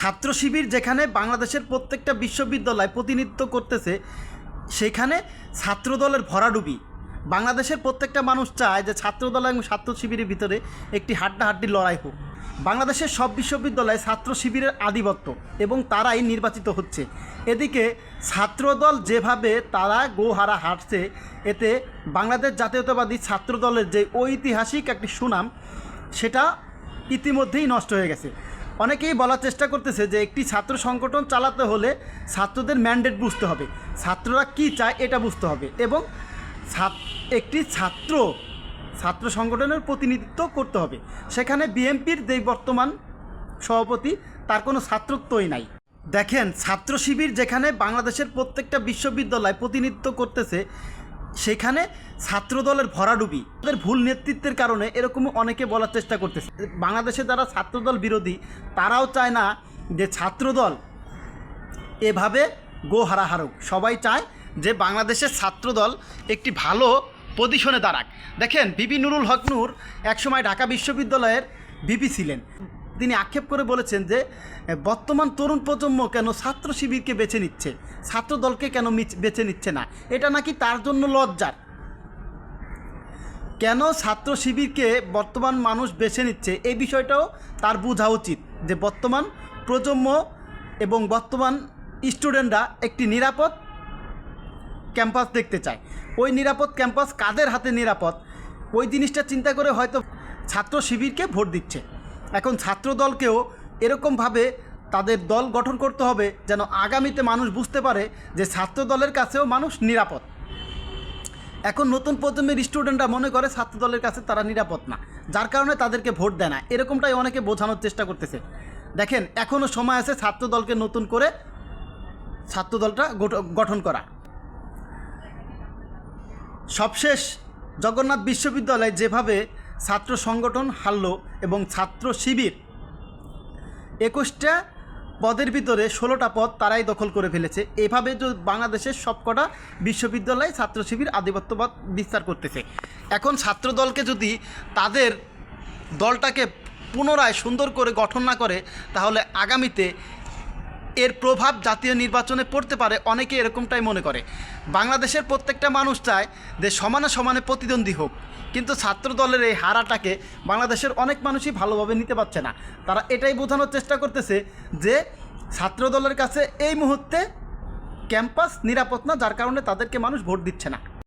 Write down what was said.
ছাত্র শিবির যেখানে বাংলাদেশের প্রত্যেকটা বিশ্ববিদ্যালয় প্রতিনিধিত্ব করতেছে, সেখানে ছাত্রদলের ভরাডুবি। বাংলাদেশের প্রত্যেকটা মানুষ চায় যে ছাত্রদল এবং ছাত্র শিবিরের ভিতরে একটি হাড্ডাহাড্ডি লড়াই হোক। বাংলাদেশের সব বিশ্ববিদ্যালয়ে ছাত্র শিবিরের আধিপত্য এবং তারাই নির্বাচিত হচ্ছে। এদিকে ছাত্রদল যেভাবে তারা গোহারা হাঁটছে, এতে বাংলাদেশ জাতীয়তাবাদী ছাত্রদলের যে ঐতিহাসিক একটি সুনাম, সেটা ইতিমধ্যেই নষ্ট হয়ে গেছে। অনেকেই বলার চেষ্টা করতেছে যে একটি ছাত্র সংগঠন চালাতে হলে ছাত্রদের ম্যান্ডেট বুঝতে হবে, ছাত্ররা কী চায় এটা বুঝতে হবে, এবং একটি ছাত্র সংগঠনের প্রতিনিধিত্ব করতে হবে। সেখানে বিএনপির যেই বর্তমান সভাপতি, তার কোনো ছাত্রত্বই নাই। দেখেন, ছাত্র শিবির যেখানে বাংলাদেশের প্রত্যেকটা বিশ্ববিদ্যালয় প্রতিনিধিত্ব করতেছে, সেখানে ছাত্রদলের ভরাডুবি। তাদের ভুল নেতৃত্বের কারণে এরকম অনেকে বলার চেষ্টা করতেছে। বাংলাদেশে যারা ছাত্রদল বিরোধী, তারাও চায় না যে ছাত্রদল এভাবে গোহারা হারুক। সবাই চায় যে বাংলাদেশের ছাত্রদল একটি ভালো পজিশনে দাঁড়াক। দেখেন, বিবি নুরুল হক নূর একসময় ঢাকা বিশ্ববিদ্যালয়ের ভিপি ছিলেন। তিনি আক্ষেপ করে বলেছেন যে বর্তমান তরুণ প্রজন্ম কেন ছাত্র শিবিরকে বেছে নিচ্ছে, ছাত্রদলকে কেন বেছে নিচ্ছে না। এটা নাকি তার জন্য লজ্জার। কেন ছাত্র শিবিরকে বর্তমান মানুষ বেছে নিচ্ছে, এই বিষয়টাও তার বোঝা উচিত যে বর্তমান প্রজন্ম এবং বর্তমান স্টুডেন্টরা একটি নিরাপদ ক্যাম্পাস দেখতে চায়। ওই নিরাপদ ক্যাম্পাস কাদের হাতে নিরাপদ, ওই জিনিসটা চিন্তা করে হয়তো ছাত্র শিবিরকে ভোট দিচ্ছে। এখন ছাত্রদলকেও এরকমভাবে তাদের দল গঠন করতে হবে যেন আগামীতে মানুষ বুঝতে পারে যে ছাত্রদলের কাছেও মানুষ নিরাপদ। এখন নতুন প্রজন্মের স্টুডেন্টরা মনে করে ছাত্রদলের কাছে তারা নিরাপদ না, যার কারণে তাদেরকে ভোট দেয় না। এরকমটাই অনেকে বোঝানোর চেষ্টা করতেছে। দেখেন, এখনও সময় আছে ছাত্রদলকে নতুন করে ছাত্রদলটা গঠন করা। সবশেষ জগন্নাথ বিশ্ববিদ্যালয় যেভাবে ছাত্র সংগঠন হারল এবং ছাত্র শিবির 21টা পদের ভিতরে 16টা পদ তারাই দখল করে ফেলেছে। এভাবে যে বাংলাদেশের সবকটা বিশ্ববিদ্যালয়ে ছাত্র শিবির আধিপত্যবাদ বিস্তার করতেছে। এখন ছাত্রদলকে যদি তাদের দলটাকে পুনরায় সুন্দর করে গঠন না করে, তাহলে আগামীতে এর প্রভাব জাতীয় নির্বাচনে পড়তে পারে। অনেকে এরকমটাই মনে করে। বাংলাদেশের প্রত্যেকটা মানুষ চায় যে সমানে সমানে প্রতিদ্বন্দ্বী হোক, কিন্তু ছাত্রদলের এই হারাটাকে বাংলাদেশের অনেক মানুষই ভালোভাবে নিতে পারছে না। তারা এটাই বোঝানোর চেষ্টা করতেছে যে ছাত্রদলের কাছে এই মুহূর্তে ক্যাম্পাস নিরাপদ না, যার কারণে তাদেরকে মানুষ ভোট দিচ্ছে না।